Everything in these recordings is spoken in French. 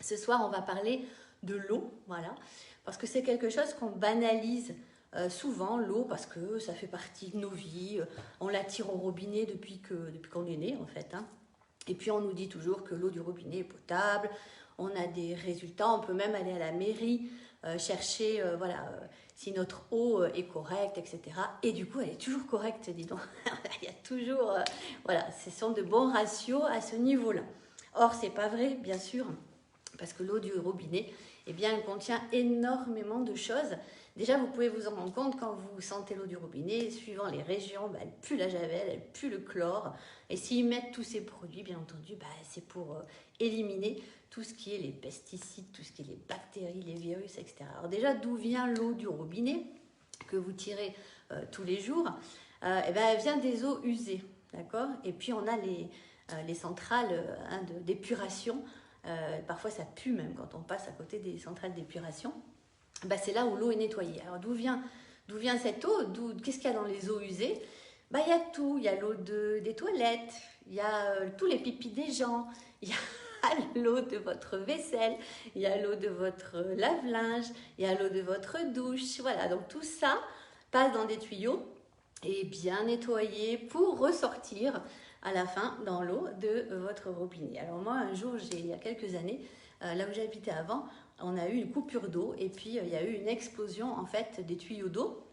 Ce soir, on va parler de l'eau, voilà, parce que c'est quelque chose qu'on banalise souvent, l'eau, parce que ça fait partie de nos vies. On la tire au robinet depuis qu'on est né, en fait. Hein. Et puis, on nous dit toujours que l'eau du robinet est potable. On a des résultats. On peut même aller à la mairie chercher, si notre eau est correcte, etc. Et du coup, elle est toujours correcte, dis donc. Il y a toujours, voilà, ce sont de bons ratios à ce niveau-là. Or, c'est pas vrai, bien sûr. Parce que l'eau du robinet, eh bien, elle contient énormément de choses. Déjà, vous pouvez vous en rendre compte quand vous sentez l'eau du robinet, suivant les régions, elle pue la javel, elle pue le chlore. Et s'ils mettent tous ces produits, bien entendu, c'est pour éliminer tout ce qui est les pesticides, tout ce qui est les bactéries, les virus, etc. Alors déjà, d'où vient l'eau du robinet que vous tirez tous les jours? Elle vient des eaux usées, d'accord? Et puis, on a les centrales d'épuration. Parfois ça pue même quand on passe à côté des centrales d'épuration. C'est là où l'eau est nettoyée. Alors d'où vient cette eau? Qu'est-ce qu'il y a dans les eaux usées? Il y a tout. Il y a l'eau des toilettes, il y a tous les pipis des gens, il y a l'eau de votre vaisselle, il y a l'eau de votre lave-linge, il y a l'eau de votre douche. Voilà, donc tout ça passe dans des tuyaux et bien nettoyé pour ressortir à la fin dans l'eau de votre robinet. Alors moi, un jour, il y a quelques années, là où j'habitais avant, on a eu une coupure d'eau et puis il y a eu une explosion en fait des tuyaux d'eau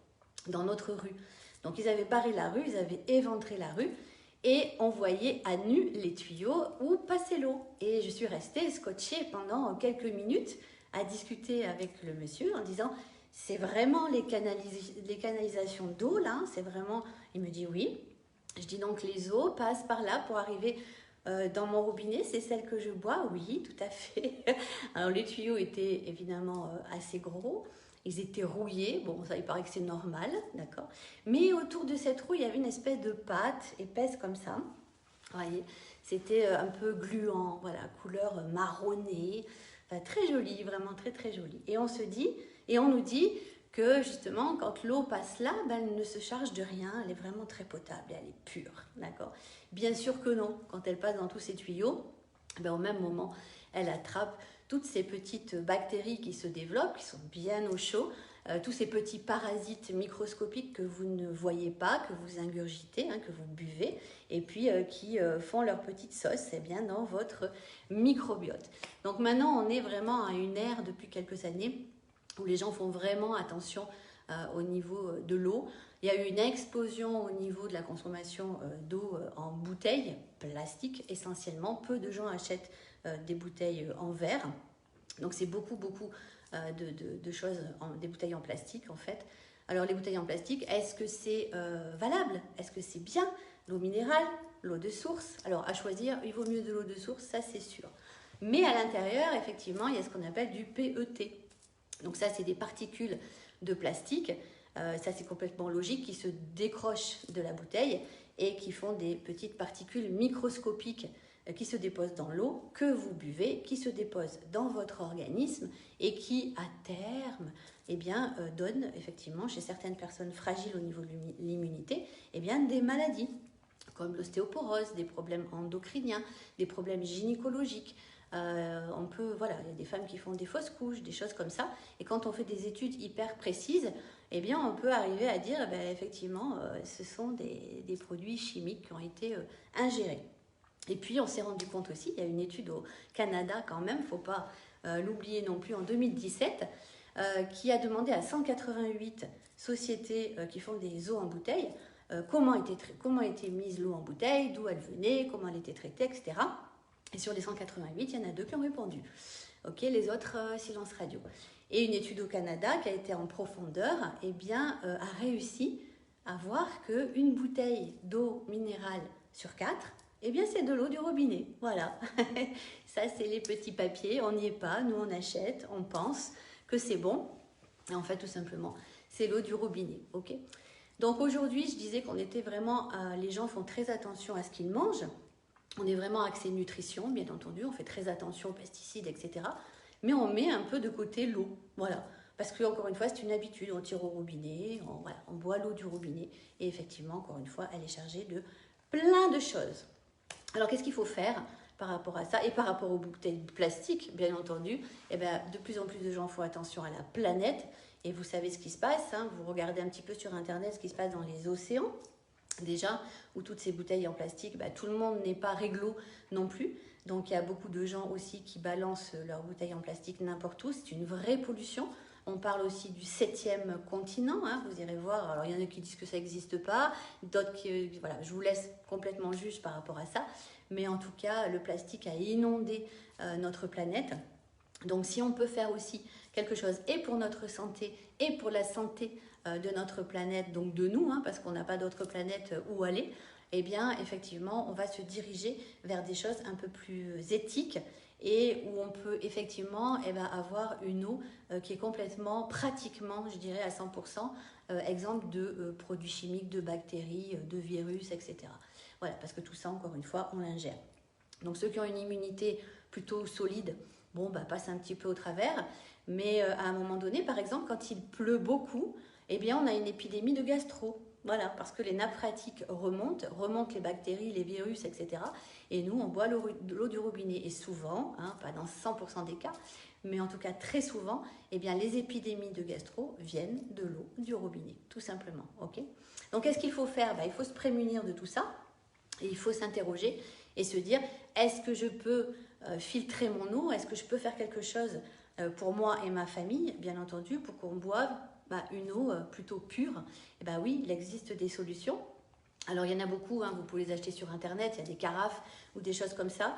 dans notre rue. Donc ils avaient barré la rue, ils avaient éventré la rue et on voyait à nu les tuyaux où passait l'eau. Et je suis restée scotchée pendant quelques minutes à discuter avec le monsieur en disant c'est vraiment les canalisations d'eau là, c'est vraiment... Il me dit oui. Je dis donc les eaux passent par là pour arriver dans mon robinet, c'est celle que je bois? Oui, tout à fait. Alors les tuyaux étaient évidemment assez gros, ils étaient rouillés, bon ça il paraît que c'est normal, d'accord. Mais autour de cette rouille, il y avait une espèce de pâte épaisse comme ça, vous voyez, c'était un peu gluant, voilà, couleur marronnée, enfin, très jolie, vraiment très très jolie. Et on nous dit que justement, quand l'eau passe là, elle ne se charge de rien, elle est vraiment très potable, elle est pure, d'accord. Bien sûr que non, quand elle passe dans tous ces tuyaux, au même moment, elle attrape toutes ces petites bactéries qui se développent, qui sont bien au chaud, tous ces petits parasites microscopiques que vous ne voyez pas, que vous ingurgitez, hein, que vous buvez, et puis qui font leur petite sauce dans votre microbiote. Donc maintenant, on est vraiment à une ère depuis quelques années où les gens font vraiment attention au niveau de l'eau. Il y a eu une explosion au niveau de la consommation d'eau en bouteilles plastiques essentiellement. Peu de gens achètent des bouteilles en verre. Donc c'est beaucoup de choses, des bouteilles en plastique en fait. Alors les bouteilles en plastique, est-ce que c'est valable? Est-ce que c'est bien? L'eau minérale, l'eau de source? Alors à choisir, il vaut mieux de l'eau de source, ça c'est sûr. Mais à l'intérieur, effectivement, il y a ce qu'on appelle du PET. Donc ça, c'est des particules de plastique, ça c'est complètement logique, qui se décrochent de la bouteille et qui font des petites particules microscopiques qui se déposent dans l'eau que vous buvez, qui se déposent dans votre organisme et qui, à terme, donnent effectivement chez certaines personnes fragiles au niveau de l'immunité des maladies comme l'ostéoporose, des problèmes endocriniens, des problèmes gynécologiques. Il y a des femmes qui font des fausses couches, des choses comme ça. Et quand on fait des études hyper précises, on peut arriver à dire, effectivement, ce sont des produits chimiques qui ont été ingérés. Et puis, on s'est rendu compte aussi, il y a une étude au Canada quand même, il ne faut pas l'oublier non plus, en 2017, qui a demandé à 188 sociétés qui font des eaux en bouteille comment était mise l'eau en bouteille, d'où elle venait, comment elle était traitée, etc. Et sur les 188, il y en a 2 qui ont répondu. Ok, les autres, silence radio. Et une étude au Canada qui a été en profondeur, a réussi à voir qu'une bouteille d'eau minérale sur 4, c'est de l'eau du robinet. Voilà. Ça, c'est les petits papiers. On n'y est pas. Nous, on achète, on pense que c'est bon. Et en fait, tout simplement, c'est l'eau du robinet. Ok. Donc aujourd'hui, je disais qu'on était vraiment, les gens font très attention à ce qu'ils mangent. On est vraiment axé nutrition, bien entendu. On fait très attention aux pesticides, etc. Mais on met un peu de côté l'eau. Voilà. Parce que, encore une fois, c'est une habitude. On tire au robinet, on boit l'eau du robinet. Et effectivement, encore une fois, elle est chargée de plein de choses. Alors, qu'est-ce qu'il faut faire par rapport à ça. Et par rapport aux bouteilles plastiques, bien entendu, eh ben, de plus en plus de gens font attention à la planète. Et vous savez ce qui se passe, hein, vous regardez un petit peu sur Internet ce qui se passe dans les océans, déjà, où toutes ces bouteilles en plastique, bah, tout le monde n'est pas réglo non plus. Donc il y a beaucoup de gens aussi qui balancent leurs bouteilles en plastique n'importe où. C'est une vraie pollution. On parle aussi du 7e continent, hein, vous irez voir. Alors il y en a qui disent que ça n'existe pas, d'autres qui... voilà, je vous laisse complètement juge par rapport à ça. Mais en tout cas, le plastique a inondé notre planète. Donc si on peut faire aussi quelque chose et pour notre santé et pour la santé de notre planète, donc de nous, hein, parce qu'on n'a pas d'autre planète où aller, eh bien effectivement on va se diriger vers des choses un peu plus éthiques et où on peut effectivement avoir une eau qui est complètement, pratiquement, je dirais à 100%, exemple de produits chimiques, de bactéries, de virus, etc. Voilà, parce que tout ça, encore une fois, on l'ingère. Donc ceux qui ont une immunité plutôt solide, bon, bah, passent un petit peu au travers, mais à un moment donné, par exemple, quand il pleut beaucoup, eh bien, on a une épidémie de gastro. Voilà, parce que les nappes phréatiques remontent les bactéries, les virus, etc. Et nous, on boit l'eau du robinet. Et souvent, hein, pas dans 100% des cas, mais en tout cas très souvent, eh bien, les épidémies de gastro viennent de l'eau du robinet, tout simplement. Okay, donc, qu'est-ce qu'il faut faire? Il faut se prémunir de tout ça et il faut s'interroger et se dire, est-ce que je peux filtrer mon eau? Est-ce que je peux faire quelque chose pour moi et ma famille, bien entendu, pour qu'on boive une eau plutôt pure? Et oui, il existe des solutions. Alors, il y en a beaucoup, hein, vous pouvez les acheter sur Internet, il y a des carafes ou des choses comme ça.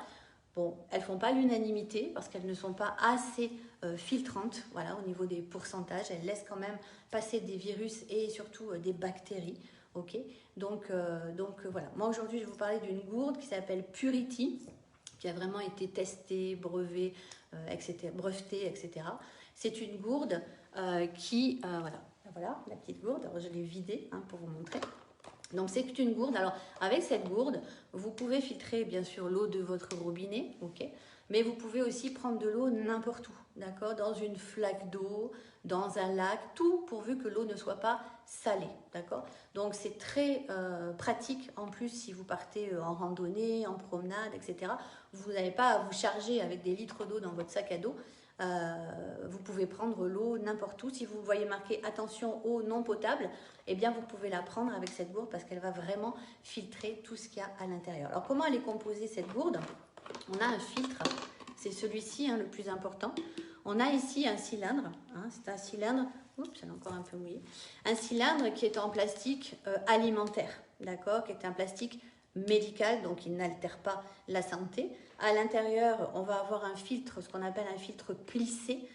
Bon, elles ne font pas l'unanimité parce qu'elles ne sont pas assez filtrantes, voilà, au niveau des pourcentages. Elles laissent quand même passer des virus et surtout des bactéries. Ok, donc voilà. Moi, aujourd'hui, je vais vous parler d'une gourde qui s'appelle Purity, qui a vraiment été testée, brevetée, etc. C'est une gourde qui... voilà, la petite gourde. Alors, je l'ai vidée pour vous montrer. Donc, c'est une gourde. Alors, avec cette gourde, vous pouvez filtrer, bien sûr, l'eau de votre robinet, ok, mais vous pouvez aussi prendre de l'eau n'importe où, d'accord, dans une flaque d'eau, dans un lac, tout pourvu que l'eau ne soit pas salée, d'accord. Donc, c'est très pratique, en plus, si vous partez en randonnée, en promenade, etc. Vous n'avez pas à vous charger avec des litres d'eau dans votre sac à dos. Vous pouvez prendre l'eau n'importe où. Si vous voyez marqué attention eau non potable, eh bien vous pouvez la prendre avec cette gourde parce qu'elle va vraiment filtrer tout ce qu'il y a à l'intérieur. Alors comment elle est composée cette gourde? On a un filtre, c'est celui-ci le plus important. On a ici un cylindre, c'est un cylindre, oups, elle est encore un peu mouillée, un cylindre qui est en plastique alimentaire, d'accord, qui est un plastique médical, donc il n'altère pas la santé. À l'intérieur, on va avoir un filtre, ce qu'on appelle un filtre plissé,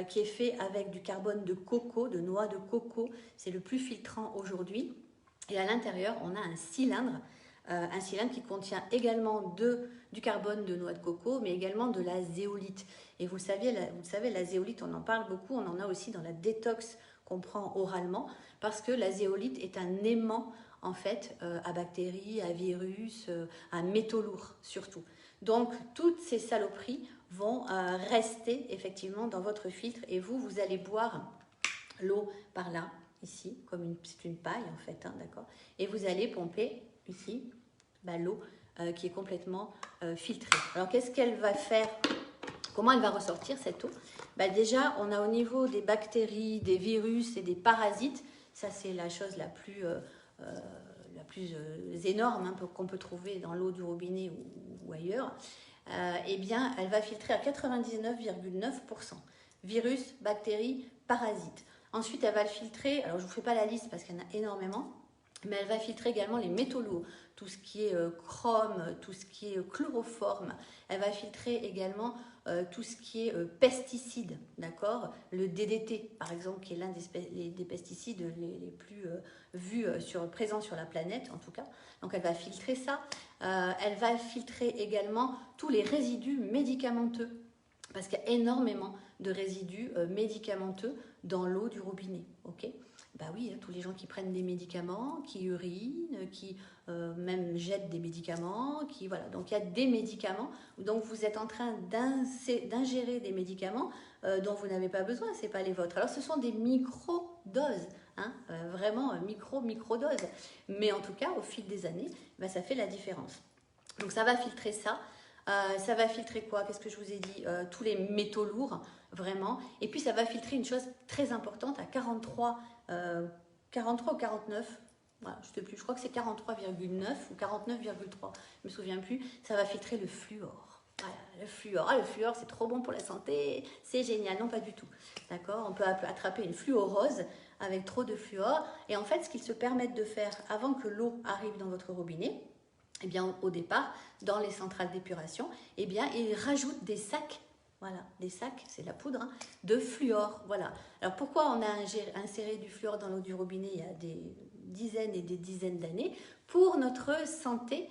qui est fait avec du carbone de coco, de noix de coco. C'est le plus filtrant aujourd'hui. Et à l'intérieur, on a un cylindre qui contient également du carbone de noix de coco, mais également de la zéolite. Et vous savez, la zéolite, on en parle beaucoup, on en a aussi dans la détox qu'on prend oralement, parce que la zéolite est un aimant en fait, à bactéries, à virus, à métaux lourds surtout. Donc, toutes ces saloperies vont rester effectivement dans votre filtre et vous allez boire l'eau par là, ici, comme c'est une paille en fait, d'accord. Et vous allez pomper ici l'eau qui est complètement filtrée. Alors, qu'est-ce qu'elle va faire? Comment elle va ressortir cette eau? Déjà, on a au niveau des bactéries, des virus et des parasites, ça c'est la chose la plus énorme qu'on peut trouver dans l'eau du robinet ou ailleurs, eh bien, elle va filtrer à 99,9%. Virus, bactéries, parasites. Ensuite, elle va le filtrer, alors je ne vous fais pas la liste parce qu'il y en a énormément, mais elle va filtrer également les métaux lourds, tout ce qui est chrome, tout ce qui est chloroforme. Elle va filtrer également tout ce qui est pesticides, d'accord? Le DDT, par exemple, qui est l'un des pesticides les plus vus, présents sur la planète, en tout cas. Donc, elle va filtrer ça. Elle va filtrer également tous les résidus médicamenteux, parce qu'il y a énormément de résidus médicamenteux dans l'eau du robinet, ok? Oui, tous les gens qui prennent des médicaments, qui urinent, qui même jettent des médicaments, voilà. Donc il y a des médicaments, donc vous êtes en train d'ingérer des médicaments dont vous n'avez pas besoin, c'est pas les vôtres. Alors ce sont des micro-doses, vraiment micro-doses, mais en tout cas au fil des années, ça fait la différence. Donc ça va filtrer ça. Ça va filtrer quoi? Qu'est-ce que je vous ai dit? Tous les métaux lourds, vraiment. Et puis ça va filtrer une chose très importante à 43 ou 49. Voilà, je ne sais plus, je crois que c'est 43,9 ou 49,3, je ne me souviens plus. Ça va filtrer le fluor. Voilà, le fluor. Ah, le fluor, c'est trop bon pour la santé, c'est génial. Non, pas du tout. D'accord? On peut attraper une fluorose avec trop de fluor. Et en fait, ce qu'ils se permettent de faire avant que l'eau arrive dans votre robinet, eh bien, au départ, dans les centrales d'épuration, eh bien, ils rajoutent des sacs. Voilà, des sacs, c'est la poudre, hein, de fluor. Voilà. Alors, pourquoi on a inséré du fluor dans l'eau du robinet il y a des dizaines et des dizaines d'années? Pour notre santé,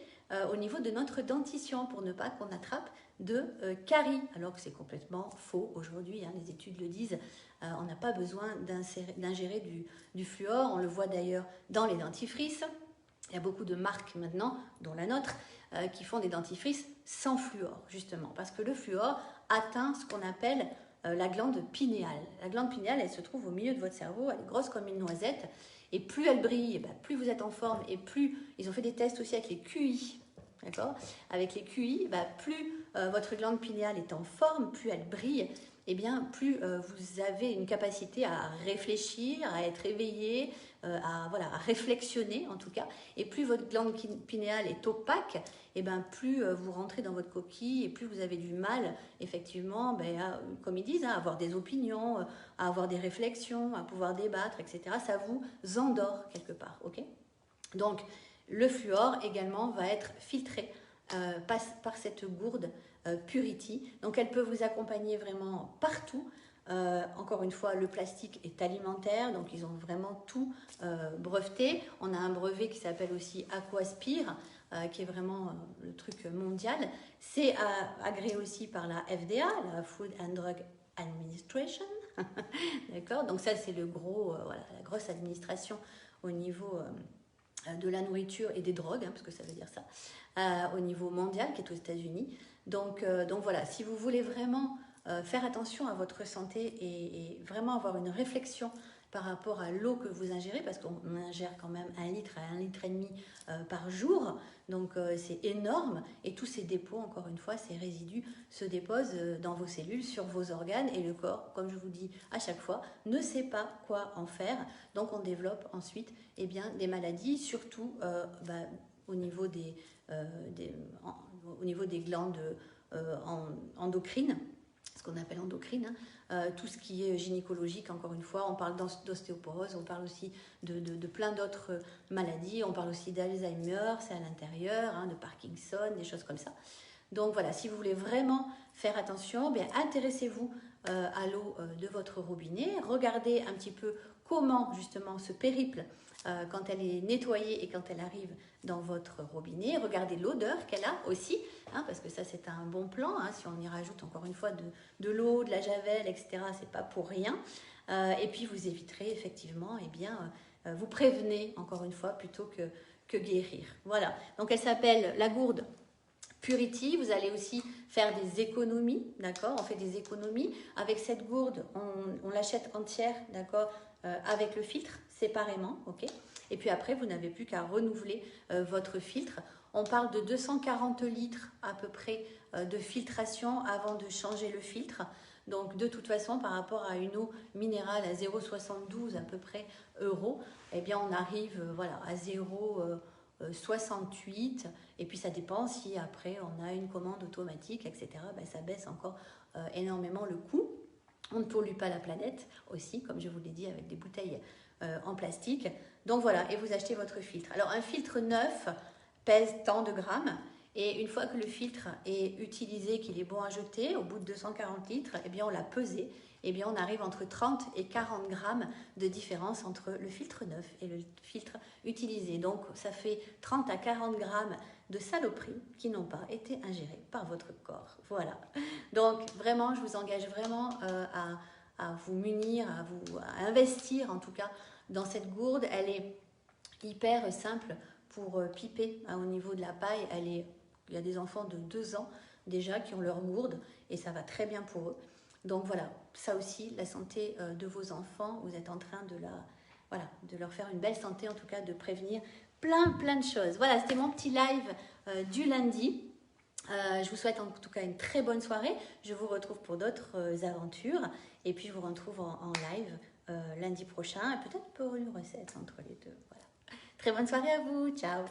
au niveau de notre dentition, pour ne pas qu'on attrape de caries, alors que c'est complètement faux aujourd'hui, hein, les études le disent, on n'a pas besoin d'ingérer du fluor, on le voit d'ailleurs dans les dentifrices. Il y a beaucoup de marques maintenant, dont la nôtre, qui font des dentifrices sans fluor, justement, parce que le fluor atteint ce qu'on appelle la glande pinéale. La glande pinéale, elle se trouve au milieu de votre cerveau, elle est grosse comme une noisette, et plus elle brille, plus vous êtes en forme, et plus, ils ont fait des tests aussi avec les QI, d'accord? Avec les QI, plus votre glande pinéale est en forme, plus elle brille, et bien plus vous avez une capacité à réfléchir, à être éveillé, à réflexionner en tout cas, et plus votre glande pinéale est opaque, et bien plus vous rentrez dans votre coquille, et plus vous avez du mal, effectivement, comme ils disent, à avoir des opinions, à avoir des réflexions, à pouvoir débattre, etc. Ça vous endort quelque part, ok? Donc, le fluor également va être filtré par cette gourde Purity. Donc, elle peut vous accompagner vraiment partout. Encore une fois, le plastique est alimentaire, donc ils ont vraiment tout breveté. On a un brevet qui s'appelle aussi Aquaspire, qui est vraiment le truc mondial. C'est agréé aussi par la FDA, la Food and Drug Administration. D'accord? Donc ça, c'est la grosse administration au niveau de la nourriture et des drogues, hein, parce que ça veut dire ça, au niveau mondial, qui est aux États-Unis. Donc voilà, si vous voulez vraiment faire attention à votre santé et vraiment avoir une réflexion par rapport à l'eau que vous ingérez, parce qu'on ingère quand même 1 litre à 1,5 litre par jour, donc c'est énorme, et tous ces dépôts, encore une fois, ces résidus se déposent dans vos cellules, sur vos organes, et le corps, comme je vous dis à chaque fois, ne sait pas quoi en faire, donc on développe ensuite des maladies, surtout au niveau au niveau des glandes endocrines, ce qu'on appelle endocrine, tout ce qui est gynécologique, encore une fois, on parle d'ostéoporose, on parle aussi de plein d'autres maladies, on parle aussi d'Alzheimer, c'est à l'intérieur, hein, de Parkinson, des choses comme ça. Donc voilà, si vous voulez vraiment faire attention, intéressez-vous à l'eau de votre robinet, regardez un petit peu comment justement ce périple, quand elle est nettoyée et quand elle arrive dans votre robinet, regardez l'odeur qu'elle a aussi, hein, parce que ça c'est un bon plan, hein, si on y rajoute encore une fois de l'eau, de la javel, etc., c'est pas pour rien, et puis vous éviterez effectivement, vous prévenez encore une fois plutôt que guérir. Voilà, donc elle s'appelle la gourde Purity. Vous allez aussi faire des économies, d'accord? On fait des économies. Avec cette gourde, on l'achète entière, d'accord? Avec le filtre, séparément, ok? Et puis après, vous n'avez plus qu'à renouveler votre filtre. On parle de 240 litres à peu près de filtration avant de changer le filtre. Donc de toute façon, par rapport à une eau minérale à 0,72 à peu près euros, eh bien on arrive à 0,68, et puis ça dépend si après on a une commande automatique, etc. Ça baisse encore énormément le coût. On ne pollue pas la planète aussi, comme je vous l'ai dit, avec des bouteilles en plastique. Donc voilà, et vous achetez votre filtre. Alors un filtre neuf pèse tant de grammes, et une fois que le filtre est utilisé, qu'il est bon à jeter, au bout de 240 litres, eh bien on l'a pesé, eh bien on arrive entre 30 et 40 grammes de différence entre le filtre neuf et le filtre utilisé. Donc ça fait 30 à 40 grammes de saloperies qui n'ont pas été ingérées par votre corps. Voilà. Donc vraiment, je vous engage vraiment à vous munir, à investir en tout cas dans cette gourde. Elle est hyper simple pour piper, hein, au niveau de la paille. Il y a des enfants de 2 ans déjà qui ont leur gourde et ça va très bien pour eux. Donc voilà, ça aussi, la santé de vos enfants, vous êtes en train de leur faire une belle santé, en tout cas de prévenir plein de choses. Voilà, c'était mon petit live du lundi. Je vous souhaite en tout cas une très bonne soirée. Je vous retrouve pour d'autres aventures. Et puis, je vous retrouve en live lundi prochain. Et peut-être pour une recette entre les deux. Voilà. Très bonne soirée à vous. Ciao.